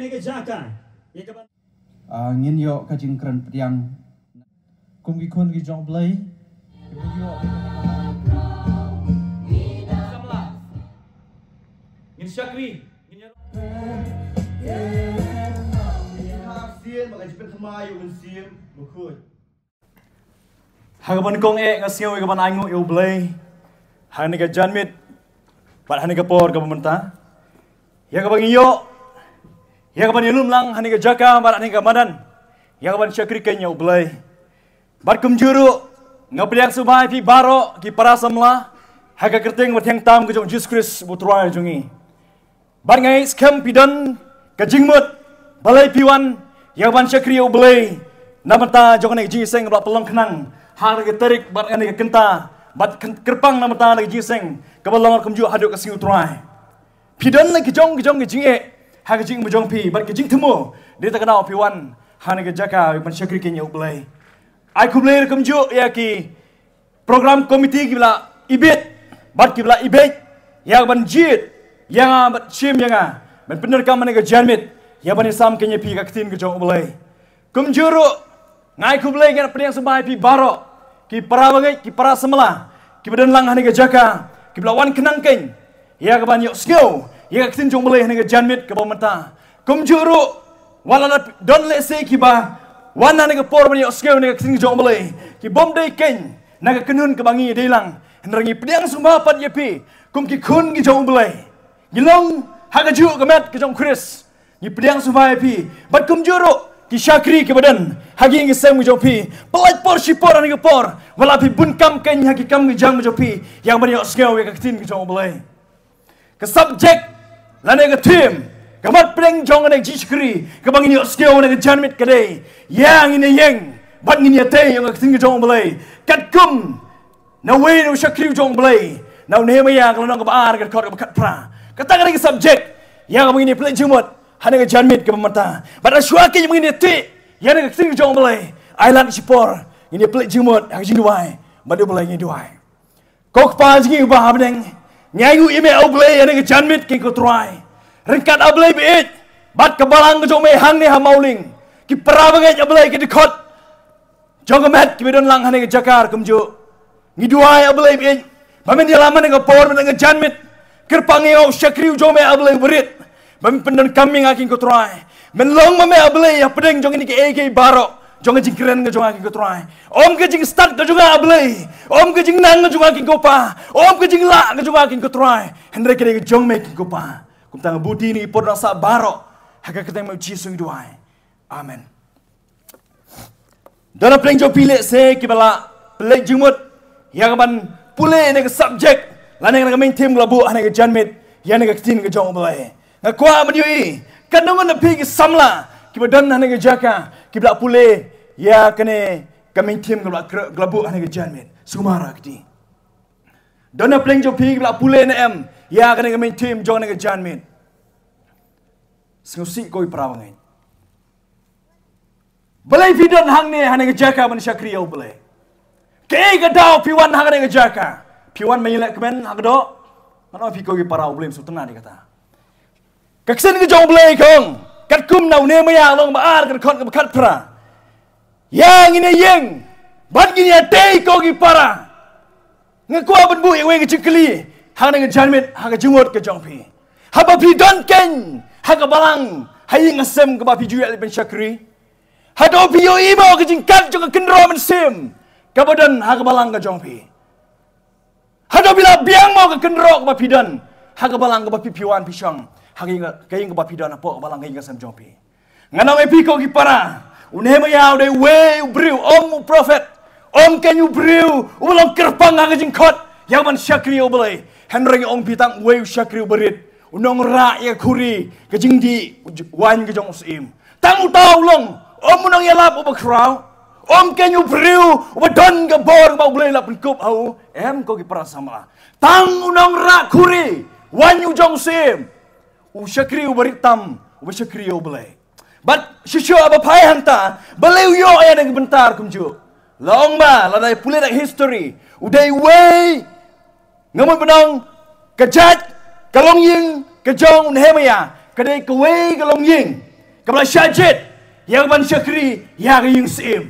ini ke jaka. Ya kapan? Ngin yo kajing keren yang kum gi khun gi jong blai. Ngin Syakri. Hagapan kong ngasiyaw ikapan ango iyo blay. Hagani ka janmit. Hani ka por ka pemerintah. Ya kapan iyo. Ya kapan ilum lang hani ka jaka hani ka madan. Ya kapan Syakri kenya blay. Bat kumjuru ngapliak subay pi baro ki para samla. Haga kerting wat yang tam ke jong Jesus Christ butrai jongi. Bat ngai skam pidan ka jingmut balai piwan. Ya kapan Syakri blay. Namata jong ngai jiseng blak pelong kenang. Hang ke terik bat ngani ke kenta bat kerpang nama ta lagi jiseng kabalong kumju haduk ke singu trai pidan lagi jong ke jinge ha ke jing bejong pi bat ke jing temu dia tak kenal piwan hang ke jaka ban Syakri kenya ublai ai kublai kumju ya ki program komiti ki bla ibit bat ki bla ibit yang ban jit yang bat sim yang ban bener kam ne ke janmit ya ban sam kenya pi ka tin ke jong ublai kumjuru ngai kublai kan pedang sebai pi baro ki para bagai ki para semela ki badan lang hani ke jaka ki belawan kenang keng ya ke banyak skill ya ke tin jong boleh hani ke janmit ke pementa kumjuru wala don le se ki ba wana ni ke por banyak skill ni ke tin jong boleh ki bom dei keng na ke kenun ke bangi delang henrangi pedang semba pat ye pi kum ki khun ki jong boleh gilong ha ke ju ke met ke jong Chris ni pedang semba pi bat kumjuru ki Syakri ke badan hagi ngi sem jopi pelaj por sipor ani ke por wala pi bun kam ken hagi kam ngi jang jopi yang banyak skeu ke tin ke jong boleh ke subject lane ke team ke mat preng jong ani Syakri ke bang ni skeu ani ke janmit ke dei yang ini yang bat ngi ni te yang ke tin ke jong boleh kat kum na we no Syakri jong boleh na ne me yang kalau ke baar ke kot ke kat pra kata ke subject yang bang ni play jumut hanya ke janmit ke pemerintah. Pada syuaki yang begini ti, yang nak sing jong boleh. Island sipor, ini pelik jumut, yang jing duai, badu boleh ini duai. Kau kepas ini ubah abdeng, nyayu ime boleh yang ke janmit ke kau try. Ringkat boleh biit, bat kebalang ke jong mehang ni hamauling. Ki perabangai boleh ke dekot. Jong kemet ki bedon lang hanya ke jakar kumju. Ni duai boleh biit. Bamen dia lama ni ke por dengan janmit. Kerpangi au Syakri jong me boleh berit. Pendan kami ngakin ko try. Menlong mame ablay ya pedeng jong ini ke AK baro. Jong jing keren ke jong ngakin ko try. Om ke jing start ke jong ablay. Om ke jing nang ke jong ngakin ko pa. Om ke jing la ke jong ngakin ko try. Hendra ke jong making ko pa. Kum tang budi ni por rasa baro. Haga keteng mau jisu duai. Amen. Dalam pleng jo pilek se ki bala plek jumut yang ban pule ne ke subject. Lane ke main team labu ane ke janmit. Yang ne ke tin ke jong ablay. Kuah menjui, kadang mana pergi samla, kita dan hanya kerjakan, kita pulih, ya kene kami tim kita gelabu hanya kerjaan sumara kita. Dan apa yang jauh pergi kita pulih nem, ya kene kami tim jangan kerjaan sengusi koi perawangan. Balai video hang ni hanya kerjakan manusia Syakri au balai. Kei kadau piwan hanya kerjakan, piwan menyelak kemen hang do, mana pergi koi parau belum sutena dia kata. Kaksen ke jong boleh kong, kat kum nau ne maya long baar kat kon kat pra. Yang ini yang, bat gini ate kau ki para. Ngekua benbu yang weng cekli, hang dengan janmit, hang jumut ke jong pi. Haba pi don ken, hang balang, hai ngasem ke bapi jual ben Syakri. Hado pi yo imo ke jingkat jong kendro men sim. Kabadan hang balang ke jong pi. Hado bila biang mau ke kendro ke bapi don, hang balang ke bapi piwan pisang. Hagi kaing ke bapi dana pok balang kaing ke sam jompi. Nganong epi ko ki para. Unhe mayau de we briu om prophet. Om kenyu briu ulang kerpang nga jingkot. Yang man Syakri boleh. Henry ong pitang we Syakri berit. Unong ra ya kuri ke jingdi wan ke jong usim. Tang utau long om unong yalap uba kraw. Om kenyu briu uba don ke bor ba boleh lap kup au. Em ko ki para sama. Tang unong ra kuri wan yu jong usim. Syakri beritam, Syakri boleh. But shisho apa pai hanta, boleh yo ayah dengan bentar kumju. Long ba, ladai pulih dak history. Udai way, ngamun benang kejat, kalong ying, kejong unhemaya, kadai keway kalong ying, Kabla syajit. Yang ban syakri. Yang yung sim.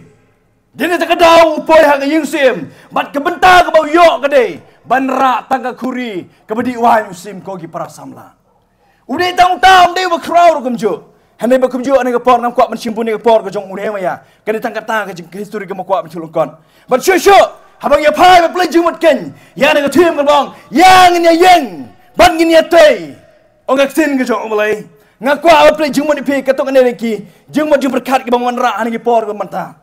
Dia tak kedau upoi hak yung sim. Bat kebentar ke bau yok kedai. Ban rak tangga kuri. Kebedi wan sim kogi para samla. Udah tahu dia berkrau kemjo. Hendak berkemjo ane kepor nam kuat mensimpun ni kepor ke jong udah maya. Kena tangkat tang ke histori ke kuat menculungkan. Bat syusyu. Habang ya pai berpelai jumut ken. Yang nak tim ke bang. Yang ini yang. Ban gini atai. Orang sin ke jong mulai. Ngaku awak pelai jumut di pi ketok ane lagi. Jumut jum berkat ke bangunan rak ane kepor ke mentah.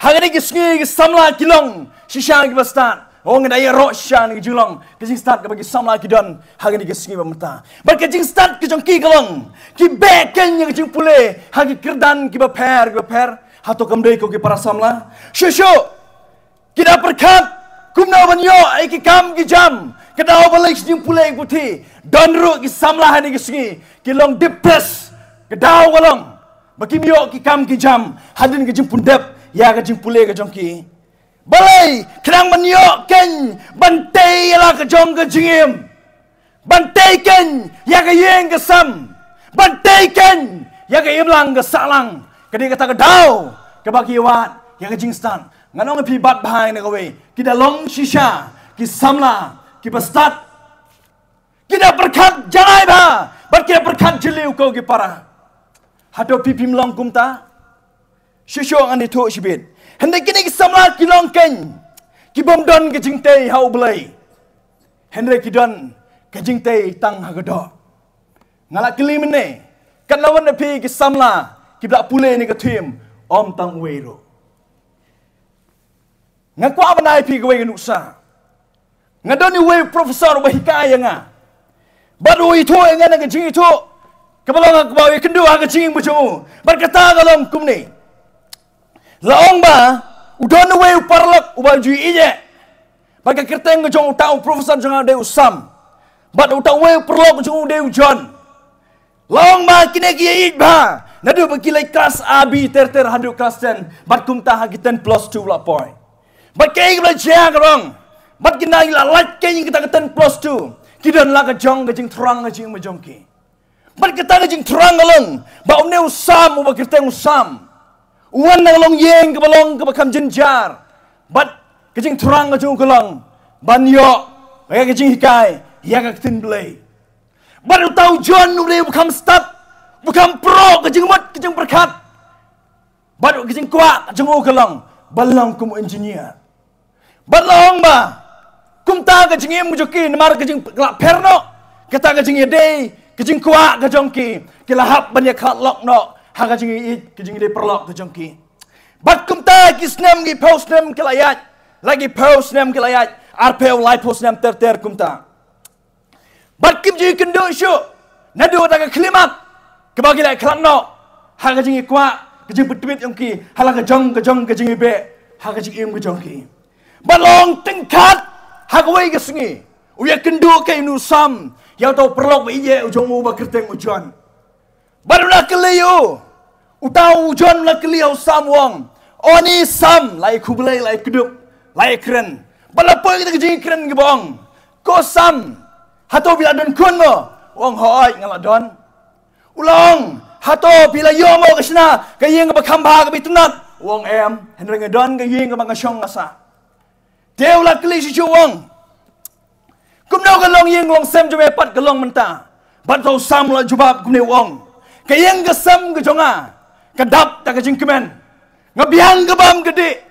Hari ni kisngi samla kilong. Shisha ke bastan. Orang daya rok shan ke julong. Kising start ke bagi samla kidon. Hari ni kisngi bermentah. Bar kising start ke jong ki kelong. Ki beken yang kising pule. Hari kerdan ki baper. Hato kamdei ko ki para samla. Shushu. Kita berkat. Kumna banyo. Iki kam ki jam. Kedau balai kising pule putih. Donru ki samla hari kisngi. Kilong depres. Kedau walong. Bagi mio ki kam ki jam. Hadin ki jimpun dep. Ya ke jing pule ke jong ki. Balai kerang menyok ken bantai lah ke jong ke jingim. Bantai ken ya ke yeng ke sam. Bantai ken ya ke imlang ke salang. Kedi kata ke dau ke bagi wat ya ke jing stan. Nganong pi bat bahai ne kowe. Kita long shisha ki samla ki bastat. Kita berkat jangai ba. Bat kita berkat jeliu kau ki para. Hado pipi mlong kumta. Syusyong ane tok sibit. Hendak kini kisamla kilong ken. Kibom don ke jingtei hau belai. Hendak kidon ke jingtei tang hagado. Ngalak kili mene. Kan lawan nepi kisamla. Kiblak pule ni ke tim. Om tang uwero. Ngaku apa nai pi gawe nuksa. Ngadon ni uwe profesor bahikaya nga. Baru itu engan ke jing itu. Kebalong kebawa kendu ke jing bucu. Berkata kalong kum ni. Laong ba, udon we uparlak ubal jui ije. Bagi kerteng ke jong utau profesor jong de usam. Bat utau we uparlak jong de ujon. Laong ba kine ki ba. Nadu bakilai kelas AB ter hadu kelas 10. Bat kumta hagi 10 plus 2 la point. Bat kei bela jia karong. Bat kina ila lat kei kita ke 10 plus 2. Kidon la ke jong ke jing terang ke jing majong ki. Bat kita ke jing terang galong. Ba umne usam ubal kerteng usam. Uwan na long yeng ke balong ke bakam jenjar. Bat kejing terang ke jung kelong. Banyo. Kaya kejing hikai. Ya ke tin belai. Bat utau John ule bakam start. Bakam pro kejing mat kejing berkat. Bat kejing kuat kejing kelong. Balong kum engineer. Bat long ba. Kum ta kejing em mujoki namar kejing kelak perno. Kata kejing yedei. Kejing kuat kejong ki. Kilahap banyak kat lok no. Haga jing ide perlok ke jongki. Bat kumta kisnem gi post nem kelayat. Lagi post nem kelayat. Arpeo lai post nem ter kumta. Bat kim ji kendo syu. Nadu ta ke klimat. Ke bagi lai klan no. Haga jing kwa ke jing betbit jongki. Hala ke jong ke jing ibe. Haga jing im ke jongki. Bat long tingkat. Haga wei ke sengi. Uya kendo ke inusam. Yang tau perlok be ije ujong mu ba kerteng ujon. Baru nak keliu. Utau ujon nak keliu sam wong. Oni sam. Lai kubelai, lai kedup. Lai keren. Balapoi kita kejing keren ke bong. Ko sam. Hato bila don kun mo. Wong hoi ngalak don. Ulong. Hato bila yo mo kesana. Kayeng ke bakamba ke bitunat. Wong em. Henry ngedon kayeng ke bangasyong ngasa. Dew lah keli si wong. Kumno kalong yeng long sem jome pat kalong mentah. Bat tau sam la jubab kumne wong. Kayeng ke sam ke jonga. Kedap tak kejing kemen. Ngabiang ke bam gede.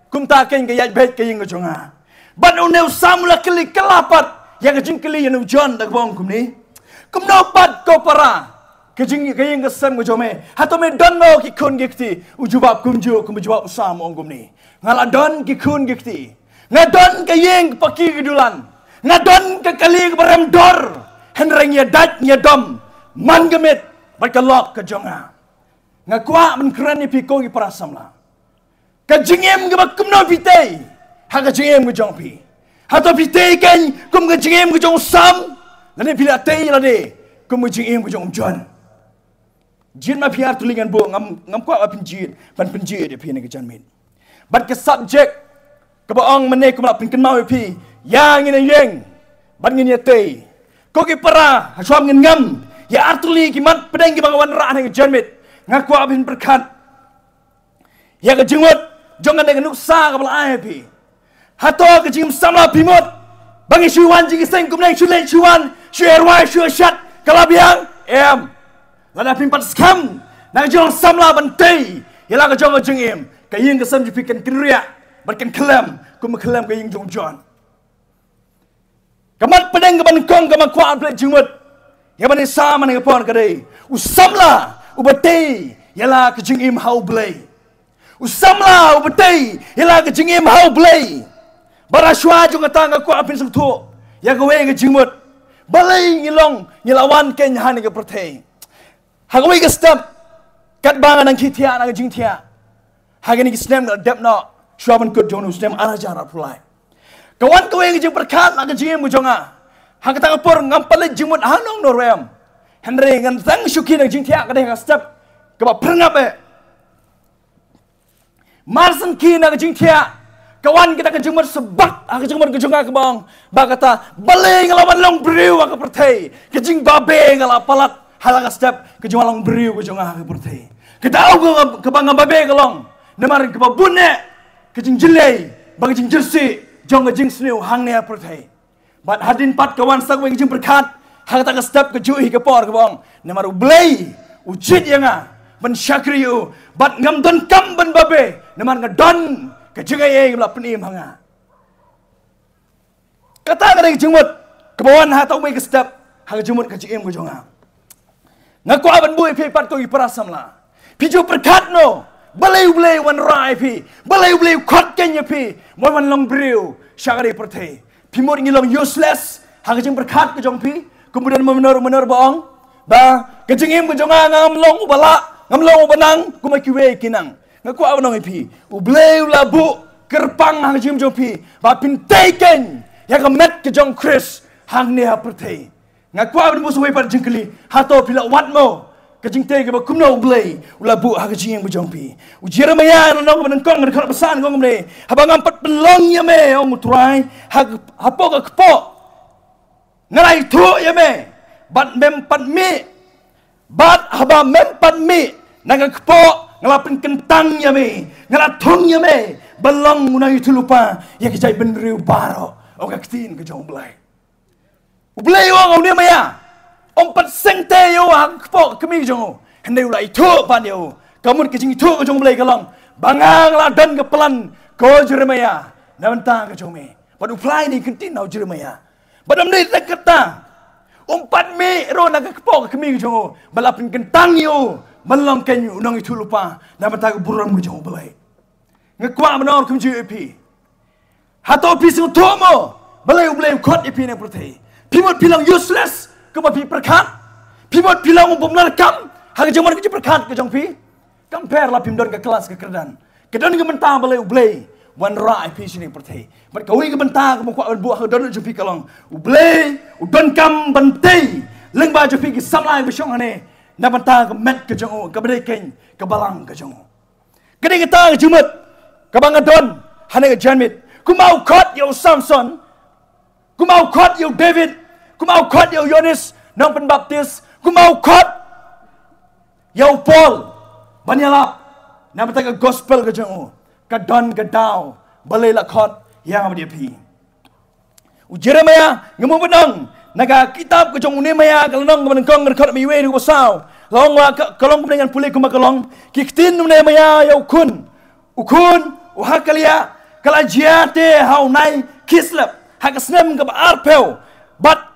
Kum tak keng ke yaj bet kayeng ke jonga. Bat uneu sam la keli kelapat. Yang kejing keli yang ujon tak wong kumni. Kumno pat ko para. Kejing kayeng ke sam ke jome. Hato me don mo ki kun gikti. Ujubab kumju kumjubab usam wong kumni. Ngaladon ki kun gikti. Ngadon kayeng paki kedulan. Ngadon ke kali ke beremdor. Henreng ya dat ya dom. Man gemit. Berkelok ke jonga. Ngakwa menkeren ni piko ki para samla. Kejingem ke bakum no pitei. Ha kejingem ke jong pi. Hato pitei kan kum kejingem ke jong sam. Lani pila tei lade. Kum kejingem ke jong jon. Jin ma piar tulingan bo ngam kwa apin jin. Ban penjit dia pi ni ke janmin. Bat ke subjek ke baong mene kum la pin kenmau pi. Yang ini yeng. Ban ngin ya tei. Ko ki para suam ngin ngam. ya artuli kimat pedang ki bangawan ra ne janmit ngaku abin berkat ya ke jengmut jongan dengan nuksa ka bala ai pi hato ke jing samla pimot bangi syuan jing seng kumneng syulen syuan syerwai syushat kalabiang lada pimpat skam nang jong samla bantai yala ke jong jengim ka ying ke sam jipikan kinria barkan kelam kum kelam ka ying jong jon kamat pedang ke ban kong ka makwa ple jengmut ya ban sama ne pon ka dei usamla ubate yala ke jengim hau blai usamla ubate yala ke jengim hau blai barashwa jong tanga ko apin sung thu ya ka we ke jengmut balai ngilong ngilawan ken han ke protei hagawai ke step kat bangan nang kitia nang jingtia hagani ke snem dep no shwaban kut jonu snem ana jara pulai kawan ko yang jing berkat nang jingem jonga hagata por ngampal jingmut hanong norwem henry ngan tang syuki nang jingtia ka deh step ke ba prangap marsan ki nang jingtia kawan kita ke jingmut sebab ke jingmut ke jonga ke bang ba kata balai ngelawan long briu ka pertai ke jing babe ngala palat halaga step ke jualang beriu ke jonga ke pertai kita au ke bang babe kelong nemar ke babune ke jing jelei bang jing jersi jong ke jing sniu hang ne pertai bat hadin pat kawan sak we jing berkat hang ta ke step ke jui ke por ke bang nemar ublei ujit yanga ban syakriu bat ngam don kam ban babe nemar ngadon ke jing ai bla penim hanga kata ke jingmut ke bawan ha tau we ke step hang jingmut ke jing ke jonga ngaku aban bui pi pat ko iprasam la piju berkat no balai wan rai pi balai khot kenya pi wan long briu syagari pertai pimur ngilong useless hang jing berkat ke jong pi kemudian menor baong ba ke jingim ke jonga ngam long ubanang kuma kiwe kinang ngaku aban pi ublei labu kerpang hang jing jong pi ba pintai ken ya ke met ke jong Chris hang ne pertai ngaku abin musuh wepat jengkeli hato pila wat mo kajing te ke bakumno blai ulabu ha kajing bujongpi ujira maya nong benengkong ngedekat pesan kong mle habang ampat pelong ya me ong try hapo ka kpo ngalai thu ya me bat mempat mi bat haba mempat mi nang kpo ngalapin kentang ya me ngalathong ya me belong unai itu lupa ya kejai benriu baro o kaktin ke jong blai Ublay wang ni maya, ompat sengte yo hang kepok kemi jong, hendak ulai itu pan yo, kamu kecing itu kejong ublay kalang, bangang ladan kepelan ko Jeremia, nabentang kejong me, padu ublay ni kentin nau Jeremia, padam ni tak kata, ompat me ro nak kepok kemi jong, balapin kentang yo, malang kenyu nang itu lupa, nabentang buram kejong ublay, ngekwa menor kemju epi, hato pisung tomo, balay ublay kot epi ne pertai. Pimot bilang useless, kemudian berkat. Pimot bilang umpamnya kam, hang jaman kerja berkat ke jong pi. Compare lah pimdon ke kelas ke kerdan. Kedon ke mentah balai ublay, wan rai pi sini pertai. Berkawin ke mentah ke muka berbuah ke don jong pi kalong. Ublay, udon kam bantai. Leng ba jong pi ke samlai besyong ane. Na mentah ke met ke jong ke bedeken ke balang ke jong. Kedai kita ke jumat, ke bangadon, hane ke janmit. Ku mau kot yo Samson. Ku mau kot yo David, ku mau kot yo Yohanes nang penbaptis, ku mau kot yo Paul banyalap nang betaka gospel ke jong ka don ka daw balai la kot yang dia pi Jeremia ngemu benang naga kitab ke jong Nehemia kalong menengkong ngerkot mi we ku saw long wa kalong dengan pulih ku makalong kiktin Nehemia yo ukun uhakalia kalajiate hau nai kislap hagasnem ke arpeu bat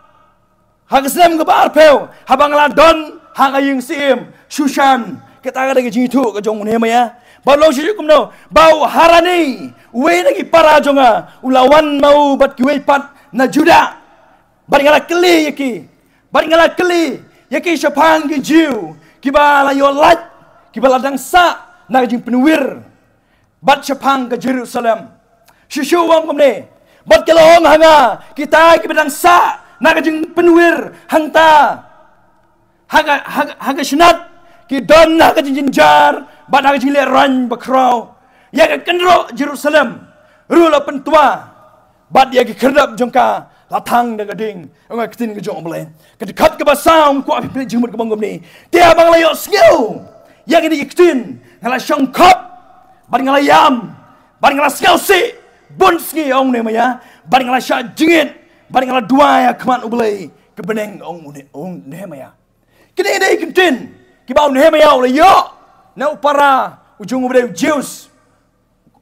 hagasnem ke arpeu habang ladon hagaying sim Shushan kita ada ke jitu ke jong Nehemia balo shi kumno bau harani we lagi para jonga ulawan mau bat kiwe pat na Juda baringala keli yaki syapang ke jiu kibala yo lat kibala dangsa na jing penuwir bat syapang ke Jerusalem shushu wang kumne bat kelong hanga kita kibadang sa nakajing penuwir hangta haga sunat ki don nakajing jinjar bat nakajing leran bakrau ya ka kendro Jerusalem rula pentua bat ya ki kerdap jongka la thang da gading ang kitin ke jong blen ke dekat ke basang ku api jumut ke bangom ni dia bang layo skill yang ini kitin ngala syangkap ban ngala yam ban ngala skill si bon ski ong ne maya ban ngala sha jingit ban ngala dua ya keman ublei ke beneng ong ne maya kini dei kitin ki bau ne maya le yo na para ujung ublei Jews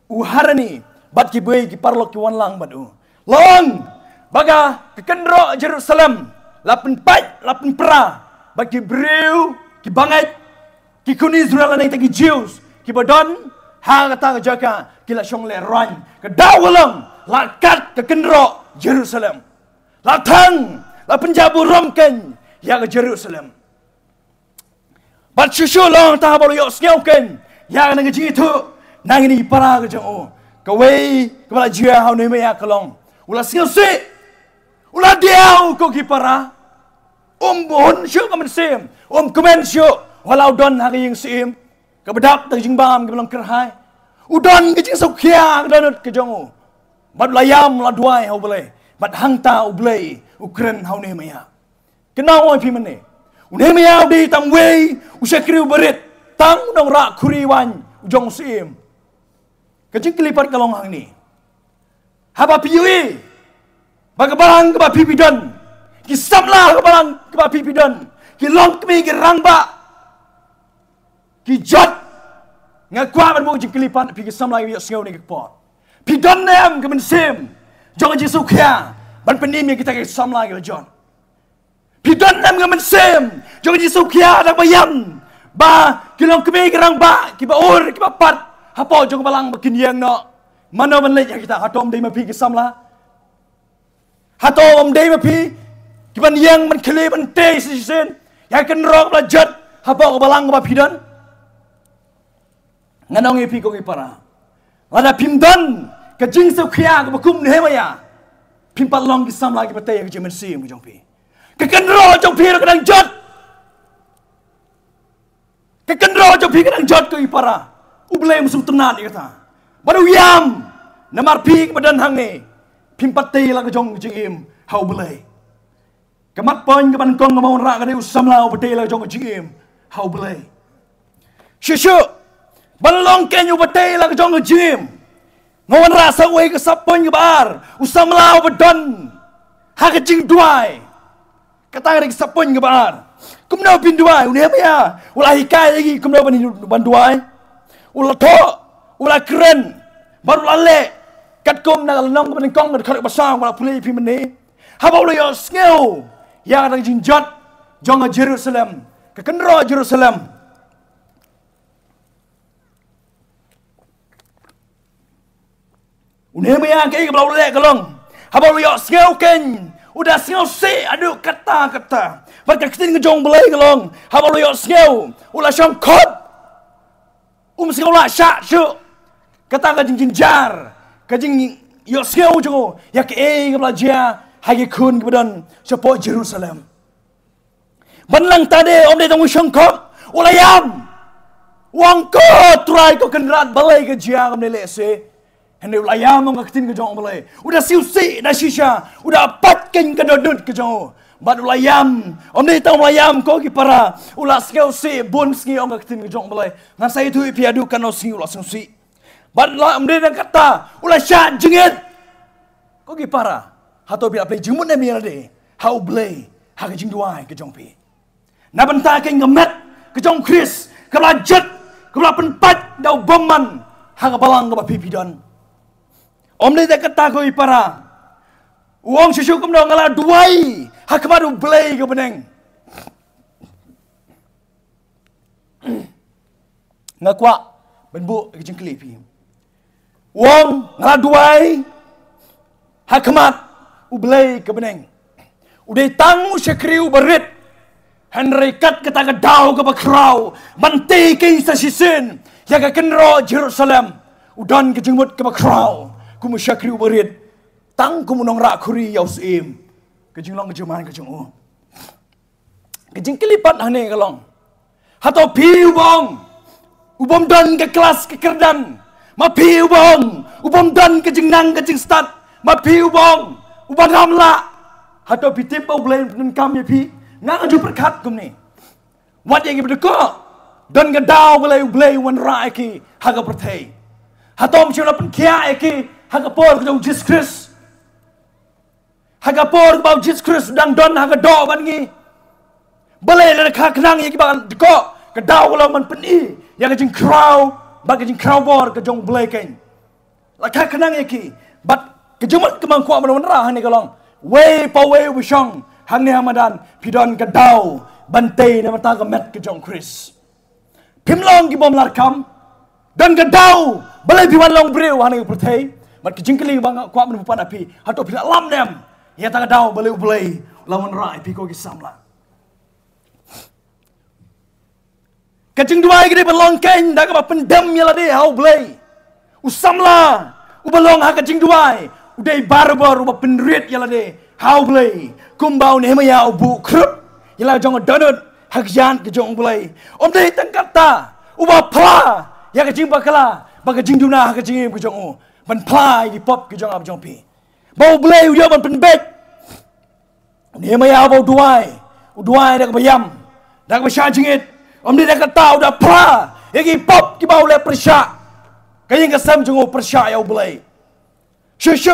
uharani bat ki bui ki parlok ki wan lang badu long baga ke kendro Jerusalem lapen pai lapen pra bat ki breu ki bangai ki kun Israel nang tagi Jews ki badon ha kata jaka ki la shong le ran ke dawalang la kat ke kendro Jerusalem la thang la penjabu romken ya ke Jerusalem bat shushu long ta bolo yo snyoken ya nang ji tu nang ni para ke jong kawai kepala jia hau ni maya kelong ulah siasi ulah diau ko kipara bon syuk kamen sim komen syuk walau don hari yang sim kebedak tang jingbam ke belong kerhai udon ke jing sokya danut ke jongu bad layam la duai hau boleh bad hangta ublei ukren hau ni maya kenau oi pi mene une maya di tam wei usakriu berit tang dong rak kuriwan ujong sim kecing kelipat kalong hang ni haba piui bagabarang ke ba pipidon ki samla ke barang ke ba pipidon ki long kemi ki rangba ki jot ngakwa ban mo jing kelipat pi ki samla yo sngau ni ke pot pidon nem ke men sim jong ji sukya ban penim yang kita ke samla ke jon pidon nem ke men sim jong ji sukya dak bayam ba ki long kemi ki rangba ki ba ur ki ba pat apa jong balang makin yang no mana man lek kita hatom dei mapi ki samla hatom dei mapi ki ban yang man kle man te sisen ya kan rok la jat apa ko balang ba pidan nganong epi ko ki para lada pimdan ke jing so khia ko kum ne maya pimpat long ki samla ki pate ki jemen sim jong pi ke kan ro jong pi ka dang jat ke kan ro jong pi ka dang jat ko ki para ublay musuh tenan ni kata. Baru yam namar pi kebadan hang ni. Pimpati la kejong jingim hau belay. Kemat poin keban kong kemau rak kade usam lau pati la kejong jingim hau belay. Syushu balong kenyu pati la kejong jingim. Ngawan rasa wei kesap poin kebar usam lau bedon ha kejing duai. Kata ngade kesap poin kebar. Kumnau pin duai unih apa ya? Ulah hikai lagi kumnau ban duai. Ulah to, ulah keren, baru lale, kat kom nak lenong kepada kong kat kau besar malah pulih pi meni. Haba ulah yo skeu, yang ada jinjat, jong Jerusalem, ke kendro Jerusalem. Unih maya ke belau lale kelong, haba ulah yo skeu ken, udah skeu si, aduh kata. Baca kitin ngejong belai kelong, haba ulah yo skeu, ulah syangkot. Sekolah syak syuk kata ka jing jar ka jing yo skeu jongo ya ke ke belajar hagi kun ke badan support Jerusalem banlang tade om de tong syangkop ulayam wang ko try ko kenrat balai ke jia kam le se hende ulayam ngak tin ke jong balai udah siusi dah shisha udah pat ken ke dodut ke jongo bat ulayam om ni tong ulayam ko ki para ulas skeu si bun ski ong ka tin jong balai ngan sai tu pi adu kan si ulas si bat la om ni kata ulas sya jengit ko ki para hato bi aplay jumut ne mi ade hau blay ha ka jing duai ke jong pi na banta ke ngamet ke jong Chris ke belajet ke bela penpat dau bomman ha ka balang ke ba pi don om ni kata ko ki para uang susu kum dong ngala duai hak baru belai ke beneng ngakwa benbu ke jengkeli pi uang ngala duai hak mat ubelai ke beneng udai tang sekriu berit Henry kat kata kedau ke bakrau bantai ke sasisin ya ke kenro Jerusalem udan ke jengmut ke bakrau kumu sekriu berit tang kumunong rak kuri yaus im kejing long kejuman kejing kejing kelipat hane kalong hatau pi ubom dan ke kelas ke kerdan ma pi ubom dan kejing nang kejing start ma pi ubom uban ramla Hato pitip bau blay pen kam ya pi. Ngang aju perkat kum ni. Wat yang berdeko. Dan gedau blay wan ra ki haga pertai. Hatom siapa pen kia ki haga por ke jong Jesus Christ. Haga por bau Jesus Christ dang don haga do ban ngi. Balai le kha knang ye ki ba deko gedau lo man pen I. Yang jing crow bagi jing crow bor ke jong blay ken. La kha knang ye ki. But kejumat kemang kuat mana ra hani kalong. Way pa way wisong hang ni Ramadan pidon gedau bantai na mata gamet ke jong Chris. Pimlong ki bom larkam dan gedau balai piwan long breu hani pertai. Mat ke jingkeli bang kuat mana pupan api hato pila lam nem. Ya ta gedau balai lawan ra api ko ki samla. Kajing dua gede belong kain dah ke pendem ya lade hau blay. Usamla ubalong ha kajing dua. Udai barbar uba penrit ya lade hau blay. Kumbau Nehemia ubu krup yala jong donut hakjan ke jong blay. Om dei tangkata uba pla ya kajing bakala bagajing duna ha kajing ke jong ban pla di pop ke jong ab jong pi. Bau blay uya ban penbek. Nehemia bau duai dak bayam dak besyajingit. Om dia kata udah pra, yang pop ki bau le persya. Kayang kesam jong persya ya belai. Syusyu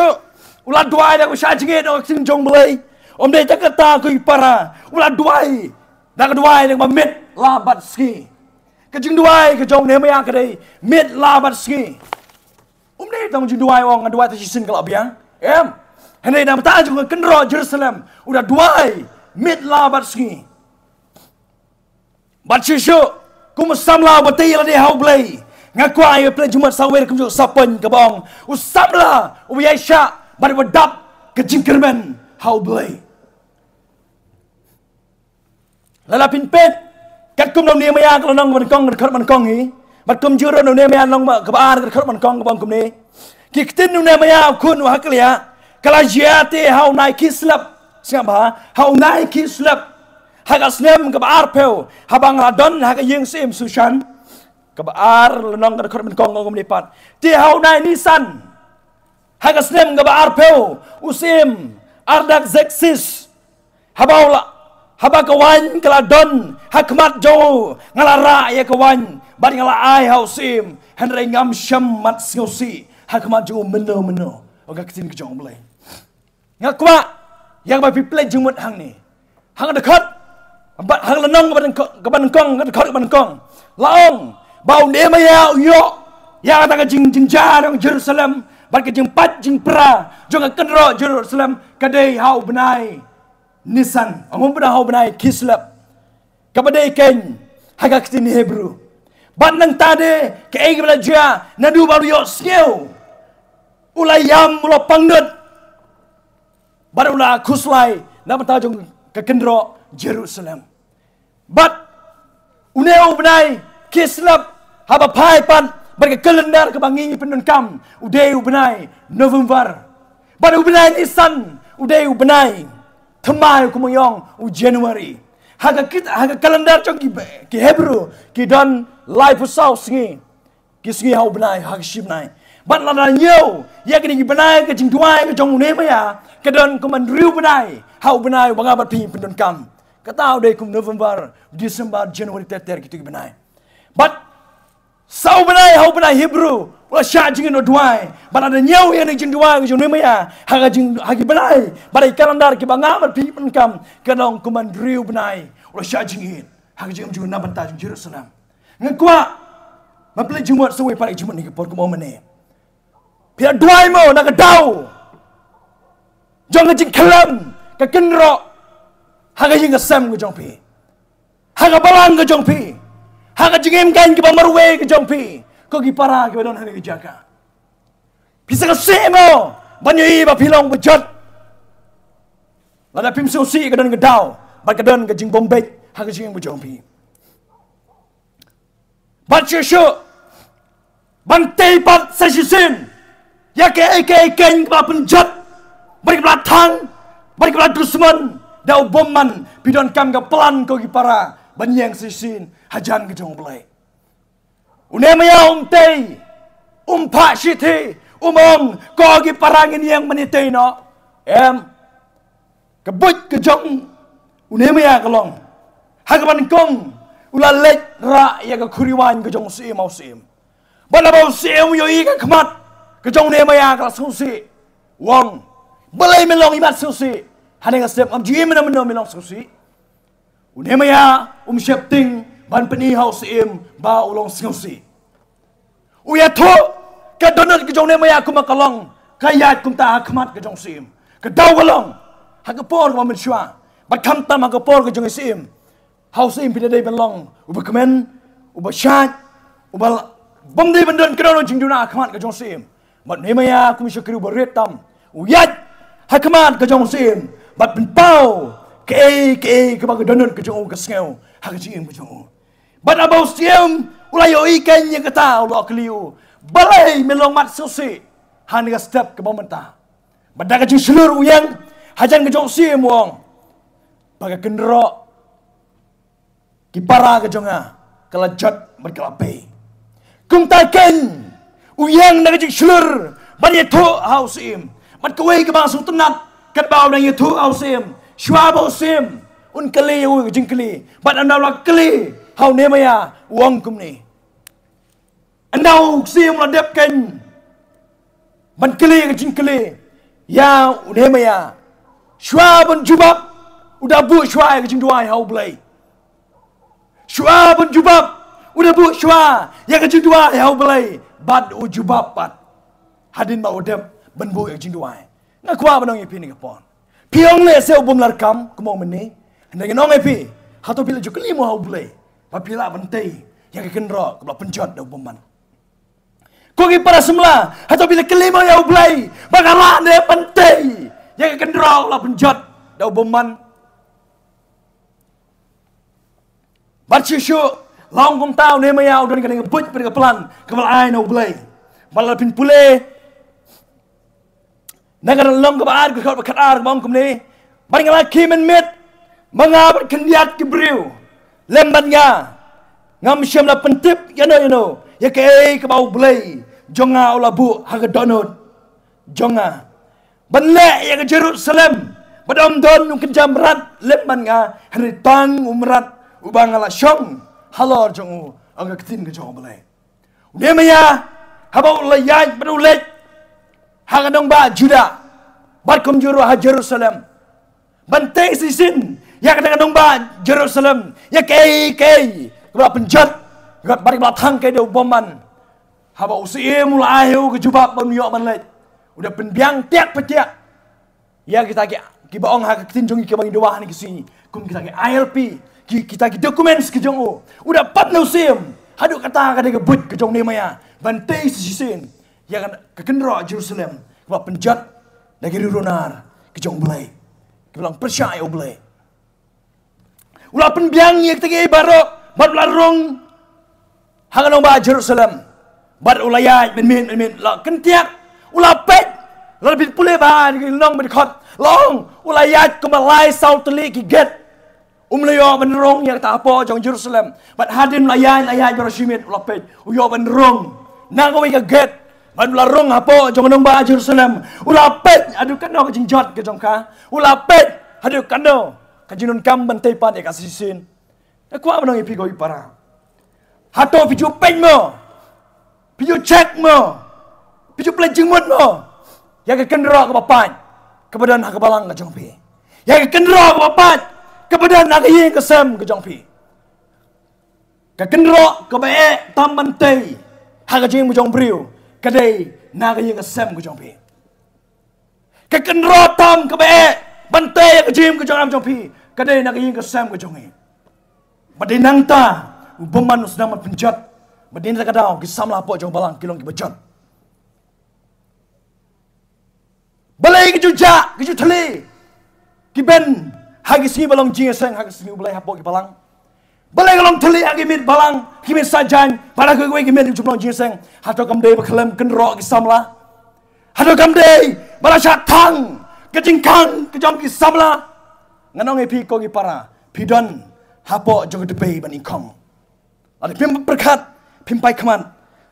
ulah duai dak besyajingit dak sing jong belai. Om dia kata ku para ulah duai dak dak mamit labat ski. Kejing duai ke jong Nehemia kedai mit labat ski. Om dia tang jong duai wong duai ta sisin kelak biang. Hendak nak ta jong kenro Jerusalem udah duai mit labat ski. Bat syusyu, ku musamla batai la dia hau blay. Ngaku ayo plan Jumat sawer kum jo sapen ke bong. Usamla ubi Aisyah bat badap ke jingkermen hau blay. Lala pinpet kat kum nong Nehemia kalau nong man kong ni. Bat kum juro nong Nehemia nong ke baar ke man kong ke bong kum ni. Ki kitin nong Nehemia kun wa haklia. Kala jiate hau nai kislap. Siapa? Hau nai kislap. Haga snem ke baar peu habang radon haga yeng sim sushan ke baar lenong ke korban kong melipat ti hau nai nisan haga snem ke baar peu usim ardak zeksis haba kawan keladon hakmat jo ngalara ya kawan bad ngala ai hau sim henry ngam syam mat siosi hakmat jo meno oga ketin ke jong belai ngakwa yang ba piplay jumut hang ni hang dekat Bat hang lenong keban kong keban kong. Laong bau Nehemia uyo ya kata jing jinjar dong Jerusalem bat ke jing pat jing pra jong kenro Jerusalem kadai hau benai Nisan amon bena hau benai Kislep kabadai ken haga kitin Hebrew bat nang tade ke ai belajar nadu baru yo skill ulayam ulo pangdut baru ulah kuslai na bata jong ke kenro Jerusalem. But uneu benai Kislep haba pai pan berke kalendar ke bangi penun kam udeu benai November. Baru benai Nisan udeu benai Themai kumyong u January. Haga kalendar jong ki Hebrew ki don life usau singi. Ki singi hau benai haga shibnai. But lana nyeu ya kini benai ke jing duai ke jong Nehemia ke don kuman riu benai hau benai banga bat pi penun kam. Kata udah kum November, December, Januari teter gitu benai. But sau benai hau benai Hebrew, ulah syah jingin no duai. But ada nyau yang jing duai ke jong Nehemia, haga jing hagi benai. Badai kalendar ki bangamat pi penkam, kadang kuman riu benai, ulah syah jingin. Haga jing jing na banta jing Jerusalem. Ngakwa, mapelai Jumat sewe pada Jumat ni ke por kumau mene. Pia duai mo nak dau. Jong jing kelam, ke kenro. Haga jing kesem ke jong pi. Haga balang ke jong pi. Haga jing kan ke bamarwe ke jong pi. Ko gi para ke don hani ke jaga. Bisa kesemo. Banyu ba pilong bejot. Lada pim sosi ke don ke dau. Ba ke don ke jing bombay. Haga jing ke jong pi. Ban syusyu. Ban teipat sesisin. Ya ke ken ke penjot. Bari ke belakang. Bari ke belakang Dau bomman pidon kam ke pelan ko gi para banyang sisin hajan ke jong belai. Nehemia tei pak shiti umong ko gi parangin yang menitei no. kebut ke jong unemaya kalong hagaban kong ula let ra ya ka kuriwan ke jong si mau sim bala bau sim yo i ka khamat ke jong unemaya ka susi wong balai melong imat susi hane ka step am ji mena melong susi unemaya shepting ban peni hau sim ba ulong susi uya tho ka donat ke jong unemaya kuma kalong kayat kum ta khamat ke jong sim ke dau kalong hagapor ma menshwa bat kham tam hagapor ke jong sim hau sim pida dei belong uba kemen uba shat uba bom dei bandon krono jingduna khamat ke jong sim bat nemaya kum shakri uba ret tam uyat hakamat ke jong sim bat pen pau ke ba ke donat ke jong ke skeu hak jing ke jong bat abau sim ulayo ikan yang kata ulo kliu balai melong mat susi han ga step ke bomenta badak ke seluruh yang hajan ke jong sim wong baga kendro kipara ke jonga kelajat berkelapai kum taken uyang na ke seluruh ban yetu hausim ban kawai ke bang tenat kat bau na yetu hausim shwa bau sim un kali u jingkli ban andau kali hau nemaya wong kum ni andau sim la dep ken ban kali ke jingkli ya nemaya shwa ban jubab udah bu shwa ke jingduai hau blai shwa ban jubab udah bu shwa ya ke jingduai hau blai bad u jubab bat hadin ma udem ban bu ke jingduai ngakwa banong ipi ni kapon piong le se ubum larkam kumo meni ndang nong ipi hato pila jukli mo hau blai pa pila bantai ya ke kendro kebla penjot da ubum man kogi para semla hato pila kelima ya blai bagala ne bantai ya ke kendro la penjot da ubum man Barcishu long kum tau ne maya udon kan ngebut per pelan kebal ai no blai bal pin pule nagar long ke baar ke khatar bang kum ne bar ngala kimen met manga kendiat ke briu lemban nga ngam syam la pentip ya no ya ke bau blai jonga ula bu ha ke donot jonga banle ya ke Jerusalem badam don nu kenjam rat lemban nga hari tang umrat ubang ala syong halor jong ang ketin ke jong balai nemaya habau layaj berulet hangadong ba juda bat kum juru ha Jerusalem banteng sisin ya kadang ba Jerusalem ya ke keba penjat gat bari batang ke de boman habau sie mulai ke jubab ban yo ban let udah penbiang tiak petiak ya kita ki baong ha ketin jong ke bang doa ni ke sini kum kita ke ILP kita dokumen sekejong udah 4 musim haduk kata kada gebut kejong ni maya bantai sisin ya kan kekendro Jerusalem keba penjat dari runar kejong belai kebilang percaya belai ulah penbiang yang tegi barok bat larung hanganong ba Jerusalem bat ulaya min la kentiak ulah pet lebih pule ba long berkhot long ulayat kemalai sauteli giget umlayo benrong yang tak apa jong Jerusalem bat hadin layan bersimit ulapet uyo benrong nangawi ke get ban larong apa jong nong ba Jerusalem ulapet adu kano ke jingjot ke jong ka ulapet adu kano ke jinun kam bantai pan e kasisin aku abang ipi go ipara hato piju pen mo piju cek mo piju plenjing mut mo ya ke kendro ke bapan kebadan ha ke balang ke jong pi ya ke kendro ke bapan kepada nak yang kesem ke jong pi ke kendro ke bae tam bantai ha ke jing jong briu kadai nak yang kesem ke jong pi ke kendro tam ke bae bantai ke jing ke jong pi kadai nak yang kesem ke jong ni badai nang ta ubeman sedang penjat badai nak kadau ke samla po jong balang kilong ke bejat balai ke jujak ke jutali ki ben hagi sini balong jingseng hagi sini balai hapok balang balai galong teli hagi mit balang kimi sajan pada gue kimi jumlah jingseng hato kamdei bakalem kenro ki samla hato kamdei bala syatang kejingkang kejam ki samla nganong epi ko ki para pidon hapok jong depe ban ingkong ada pim berkat pimpai keman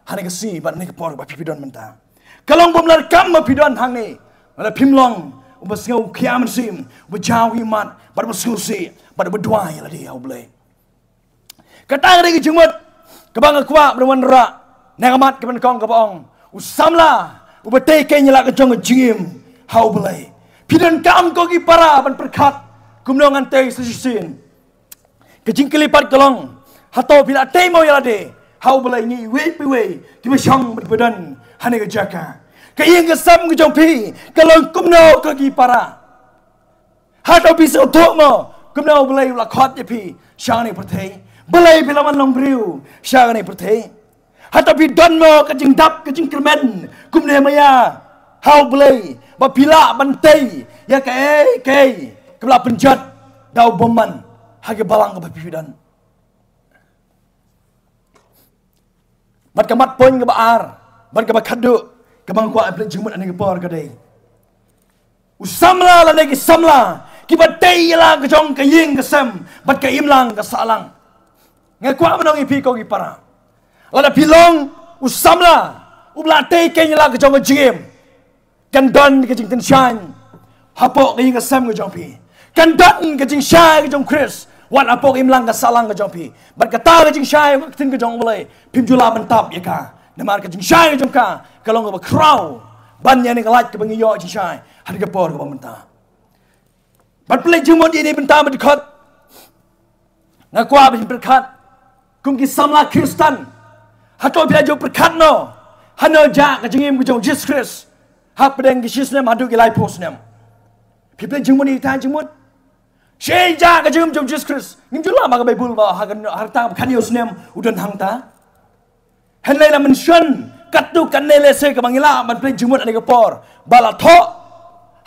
hane ke si ban ne ke por ba pidon menta kalong bomlar kam ma pidon hang ni ada pimlong ubasngau kiaman sim, ubajawi mat, bar baskusi, bar berdua ya ladi au boleh. Kata lagi jemut, kebang kuat berwan ra, nangamat keban kong kabong, usamla, ubatei kenya la kejong jim, au boleh. Pidan kam kogi para ban perkat, kumnongan tei sesisin. Kejing kelipat kelong, hatau bila temo ya ladi, au boleh ni we, kiba syang berbadan, hane kejaka. Kayang kesam kejong pi, kelong kumno kogi para. Hatau bisa utuk mo, kumno boleh lakot je pi, syang ni pertei. Belai bila man long briu, syang ni pertei. Hatau pi don mo kejing dap, kejing kermen, kumne maya, hau boleh. Bila bantai, ya kay, kebela penjat, dau boman, hagi balang ke bapidan. Mat kamat poin ke baar, mat kamat kadu, kebang kuat apel jemut ane ke por kadai. Usamla la lagi samla, kibat tay la ke jong ke ying ke sem, bat ke imlang ke salang. Ngai kuat menong ipi kau ki para. Lada pilong usamla, ubla tay ke la ke jong ke jim. Kan don ke jing ten shan, hapok ke ying ke sem ke jong pi. Kan don ke jing syai ke jong Chris, wan apok imlang ke salang ke jong pi. Bat kata ke jing syai ke tin ke jong boleh, pim jula mentap ya ka. Namar ke jing syai ke jong ka, kalau ngaba crow, ban yang ni kelat ke bangi yo jing syai, hari ke por ke mentah. Bat pelai jemut ini mentah berdekat. Ngakwa berdekat. Kum ki samla Kristen. Hato bila jo berdekat no. Hano ja ke jing im ke jong Jesus Christ. Hak pedang ke sisnem adu ke lai posnem. People jemut ni tan jemut. Syai ja ke jing jong Jesus Christ. Ngim jula ma ke Bible ba harta kan yo snem udan hangta. Henlai la mention katu kan nele se ke bangila man play jemut ani ke por. Bala tho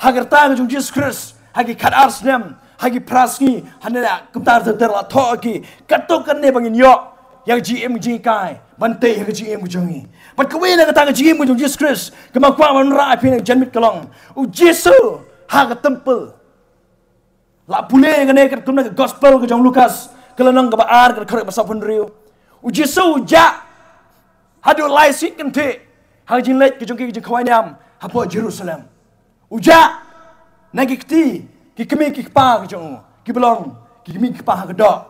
hagerta ke jong Jesus Christ. Hagi kat arsnem, hagi prasni, hanela kumtar ter la tho ki. Katu kan ne bangin yo yang GM kai. Bantai hagi GM jongi. Pat kawin na kata GM jong Jesus Christ. Kemakwa man ra api na janmit kalong. U Jesu haga temple. La pule ngane kat kumna gospel ke jong Lukas. Kelanang ke baar ke korek basa penriu. U Jesu ja hadu lai sit kan te. Hagi jing let ke jong ki jing kawainyam hapo Jerusalem. Uja nagi ki kemi ki pa ke jong ki belong ki kemi ki pa ke dok.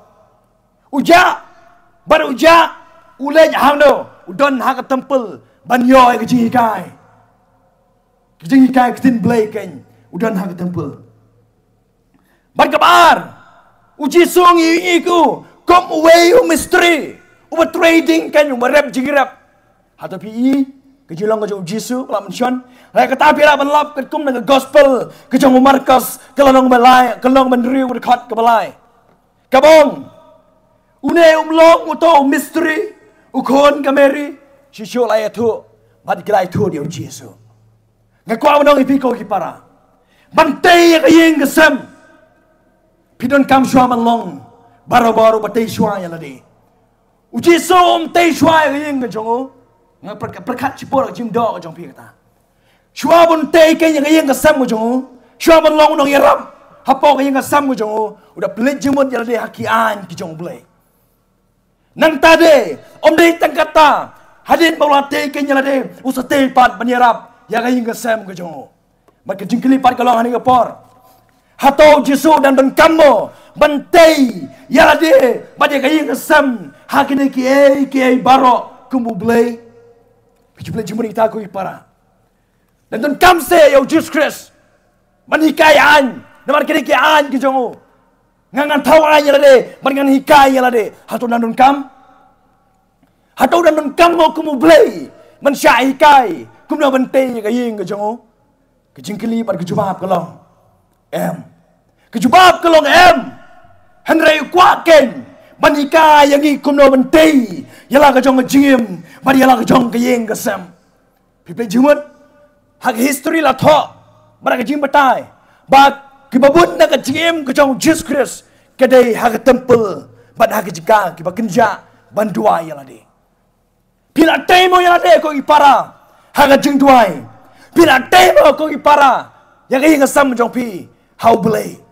Uja baru uja ulej hang do udon ha ke temple ban yo ke jing kai. Ke jing kai ke tin blai ken udon ha ke temple. Ban kabar uji song yi ku kom away mystery uba trading kan uba rap jigirap. Hato pi ke jilong ke jong Jesu la mention la kata pi la ban lap ke kum dengan gospel ke jong Markus ke long balai ke long menriu ke khat ke balai. Kabong une long uto mystery ukon kameri shisho la tu bat kilai tu dia Jesu. Ngakwa menong ipi ko ki para. Bantai ke yeng ke sem. Pidon kam shwa man long baro batei shwa ya ladi. Uji som tei shwa ke yeng ke jong perkat cipor jim do ke jong pi kata. Shwa bun tei ke yeng ke sem ke jong. Shwa bun long nong yaram. Hapo ke yeng ke sem ke jong. Udah pelit jimut ya ladi hakian ki jong blai. Nang tade om dei tang kata hadin bawa tei ke ladi usate pat banyarap ya ke yeng ke sem ke jong. Mak jing kelipat kalong hani ke por. Hato Jesu dan ben kamo bantai ya ladi baje ke yeng ke sem hakine ki baro kumu blai. Pijulai jemuri taku ipara. Dan ton kamse yo Jesus Christ. Manhikayan, namar kini kian ki jongo. Ngangan tawa ya lade, mangan hikai ya lade. Hato dan ton kam. Hato dan ton kam mo kumu blai. Man sya hikai, kumna bante ka ying ke jongo. Ke jingkili pat ke jubab kalong. Ke jubab kalong Henry kwaken. Manika yang ni kumno bente yala ka jong jim bari yala ka jong ka yeng ka sam people jumut hak history la tho bara ka jim batai ba ki babun na ka jim ka jong Jesus Christ ka dei hak temple bad hak jika ki ba kenja bandua yala de pila temo yala de ko ipara hak jing duai pila temo ko ipara yang ka yeng ka sam jong pi how blay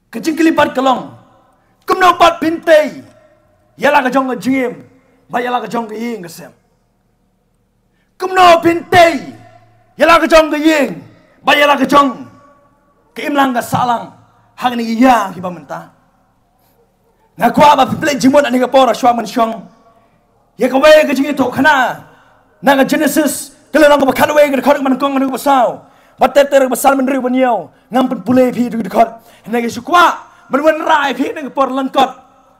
kecing kelipat kelong, kumnopat pintai, yala kejong kejim, bayala kejong kejing kesem. Kumno pintai, Yalah kejong ke ying. Bayalah kejong. Ke imlang ke salang. Hang ni iya ki bamenta. Na kwa ba play jimon ani ka pora shwa man shong. Ya ka we ke jingi to khana. Na ka Genesis kala nang ka khan we ke khot man kong man ka sao. Ba te te ka sal man ri ban yo. Ngam pen pule phi tu khot. Na ke sukwa man wan rai phi na ka por lan kot.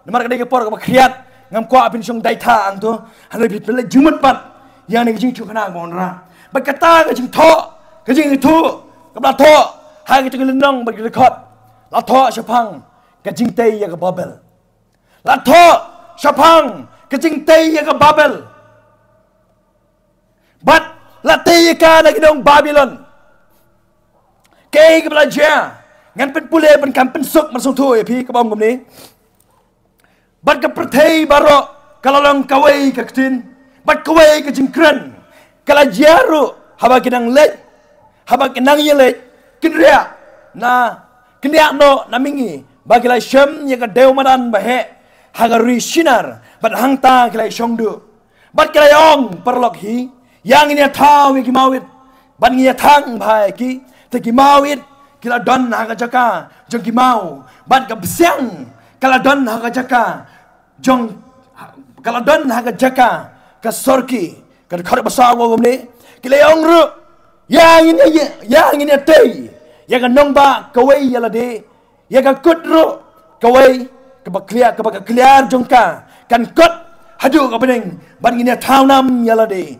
Na mar ka dei ka por ka ba khriat. Ngam kwa pin shong dai tha ang tu. Han le phi play jimon pat. Ya ni ke jingi tu khana mon ra. Ba ka ta ka jing tho. Ka jingi thu. Ka ba tho. Hai ka jingi nong ba ka khot. La tho shapang ka jing te ya ka babel. La tho shapang ka jing te ya ka babel. But la te ya ka na gidong Babylon. Ke ka belajar ngan pen pule pen kam pen suk man song thu e phi ka bom ngom ni. But ka prathei baro kalalong kawai ka tin. But kawai ka jing kren. Kala jaru haba kinang lej. Haba kinang ye lej. Kinria na kenia no namingi bagilai shem ya ka deu madan bahe hagari sinar bat hangta kilai shongdu bat kilai ong perlok hi yang ini thau ki mawit ban ngi thang bhai ki te ki mawit kila don haga jaka jong ki mau bat ka bsiang kala don haga jaka jong kala don haga jaka ka sorki ka khar basa ngom ni kilai ong ru yang ini tei ya ka nong ba kawai yala de ya ka kutro kawai ka ba clear jongka kan kot hadu ka beneng ban ngine thau nam yala de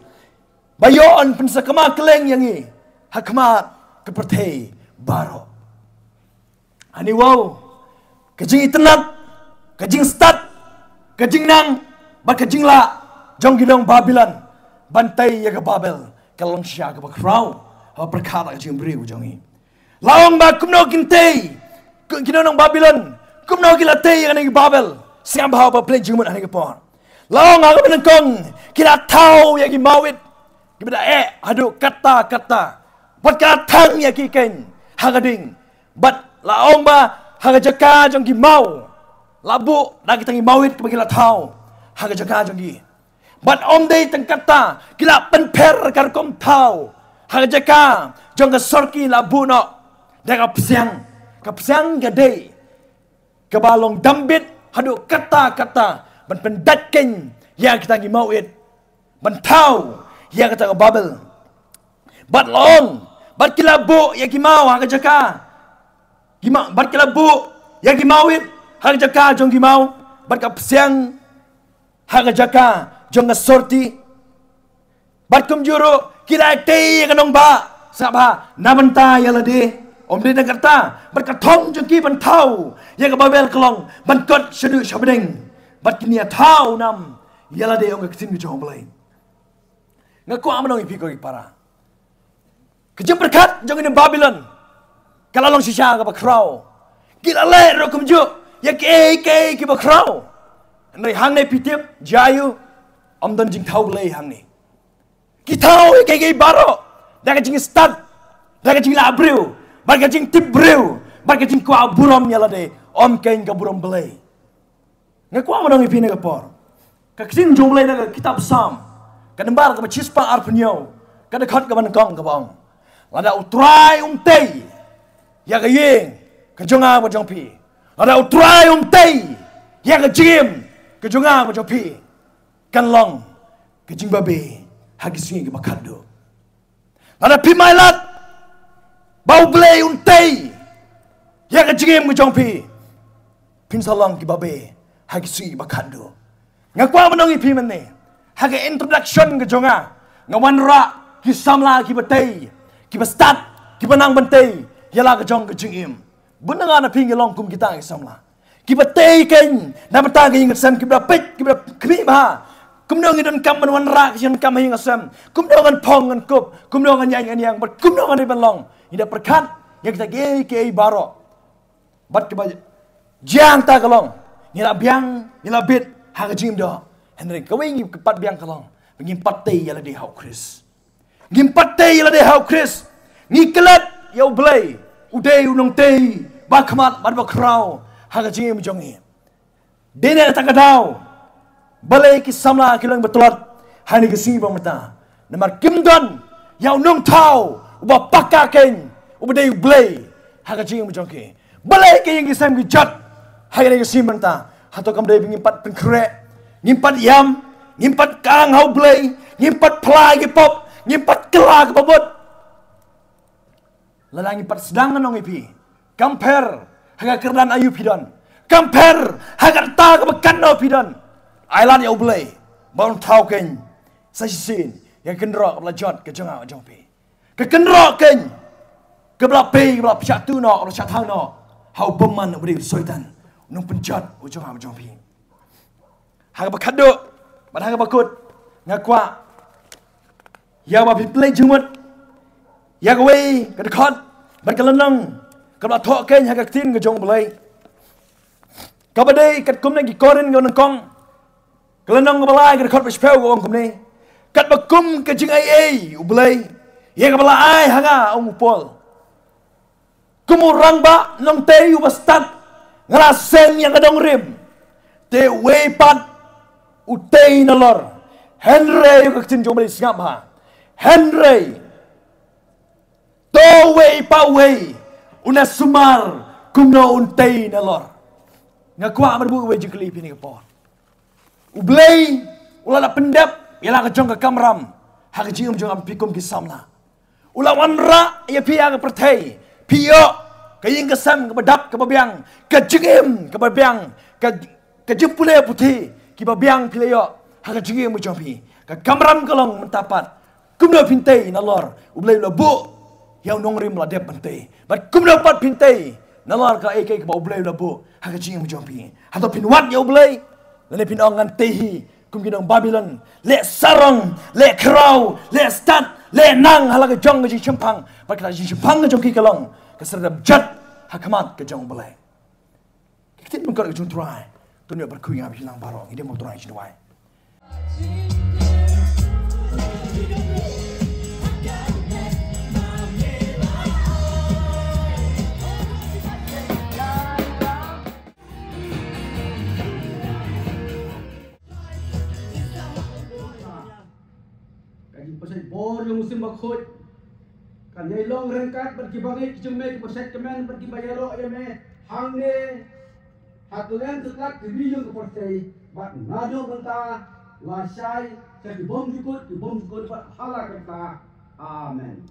bayon pen sakama kleng yangi hakma ka perthei baro ani wow ka jing itnat ka jing stat ka jing nang ba ka jing la jong gidong Babylon bantai ya ka Babel kalong sya ka ba krau ha perkara ka jing briu jongi Laong ba kumno kintay kino ng Babylon kumno kilatay ang Babel siyang bahaw pa play jumon ang por laong ako pinangkong kilataw yung imawit kibida hadu kata bat katang ya kiken hagading bat laong ba hagajaka jong gimaw labu nakitang imawit kibagilataw hagajaka jong gi bat day tang kata kila penper karkom taw hagajaka jong kasorki labu no Dah kapsiang gede kebalong dambit hadu kata ban pendatken ya kita ngi mauit ban tau ya kita ke Babel bat long bat kilabu ya ki mau ha jaka gima bat kilabu ya ki mauit ha jaka jong ki mau bat kapsiang ha jaka jong sorti bat kum juru kira te kanong ba sabha nabanta ya lade Om dia nak kata berkatong jengki bantau yang ke Babel kelong bantot sedu syabdeng bat kinia tau nam ialah dia orang ketin ke jong belai ngaku amanong ipi ko para kejem berkat jong ini Babylon kalalong sisa ke bakrau gila le ro kumju ya ke bakrau nei hang nei pitip jayu om don jing tau belai hang ni kitau ke baro dak jing start dak jing la abril Barga jing tibreu, barga jing kwa burom yala de, om kain ka burom belai. Ngaku amanong ipin ka por. Ka kisin jong belai na kitab Psalm. Ka nembar ka chispa arpunyo. Ka dekat ka banakong ka bang. Lada utrai tei. Ya ka yeng, ka jonga mo jong pi. Lada utrai tei. Ya ka jim, ka jonga mo jong pi. Kan long, ka jing babe, hagisingi ka bakado. Lada pimailat. Bau belai untai. Ya ka jingem jong pi. Pin salang ki babe hagi sui bakando. Ngakwa manong ipi mane. Hagi introduction ke jonga. Ngawan ra ki samla ki batei. Ki bastat ki banang bantai. Yala ka jong ke jingem. Bunang ana ping long kum kita ki samla. Ki batei ken na bata ki ingat sam ki brapet ki kmi ba. Kumdong idon kam man ra ki kam hing asam. Kumdong pong ngan kup. Kumdong yang but kumdong ban long. Ida perkat yang kita ke baro. Bat ke jang ta kalong. Nila biang, nila bit hang jim do. Henry kawing ke pat biang kalong. Ngim patay yala de hau Chris. Ngim patay yala de hau Chris. Ngi kelat yau belai. Udai unong tei. Bakmat bat bakrau hang jim jongi. Dene ta kadau. Balai ki samla kilang betulat. Hani ke sing bang mata. Namar kimdon Yau nung tau. Uba pakar ken. Uba day blay. Haga jing macam ke. Balai ke yang kisam kijat. Haga day kisim banta. Hato kam day ngimpat pengkrek. Ngimpat yam. Ngimpat kang hau blay. Ngimpat pelai ke pop. Ngimpat kelak ke babot. Lalang ngimpat sedangan nong ipi. Compare. Haga kerdan ayu pidon. Compare. Haga ta ke bekan no pidon. Ailan yau blay. Baun tau ken. Sajisin. Yang kendrok belajot ke jengah jong pi. Ke kendrok ken. Ke belah pi, ke belah pecah tu no, ke pecah tang no. Hau beman nak beri soitan. Nung penjat ujung jong pi. Haga bakaduk. Bad haga bakut. Ngakwa. Ya ba pi play jumut. Ya ke wei, ke dekat. Bad ke lenang. Ke belah tok ken haga ketin ke jong belai. Ke badai kat kum lagi korin ke nengkong. Ke lenang ke belai ke dekat berspel ke orang kum ni. Kat bakum ke jeng ai ubelai. Ya ke belai haga ong upol. Kumurang ba nong te ubastat. Ngeraseng yang kadang rim. Te wepat utei nalor. Henry ke ketin jong belai singap ha. Henry. To wei pa wei. Una sumar kumno untei nalor. Ngakwa merbu wei jengkeli pini ke por. Ubelai ulah nak pendap. Ialah kejong ke kamram. Hak jium jong ampikum kisamla. Ulah wanra ia pia ke pertai. Pio ke ying kesam ke bedap ke babiang. Ke jengim ke babiang. Ke jempule putih. Ke babiang pileyo. Hak jengim jong pi. Ke kamram kelong mentapat. Kumno pintai nalor. Ublai labu. Yang nongrim ladep pentai. Bat kumno pat pintai. Nalor ke ke ublai labu. Hak jengim jong pi. Atau pinwat ya ublai. Lalu pinong ngantehi. Kum kinong Babylon, le sarong, le kerau, le stat, le nang halang ke jong ke jing chempang, bakal jing chempang ke jong ki kalong, ke serdam jat hakamat ke jong belai. Kita mungkin ke jong turai, dunia berkuing habis hilang barong, ini mau turai jiduai. Pasal bor yang musim bakut kan yai long rengkat pergi bangai kicung me pasal kemen pergi bayaro ya me hang ne hatulen setlak diri yang kepercayai bat nado benta lasai saya dibom jukut bat halak kita amen.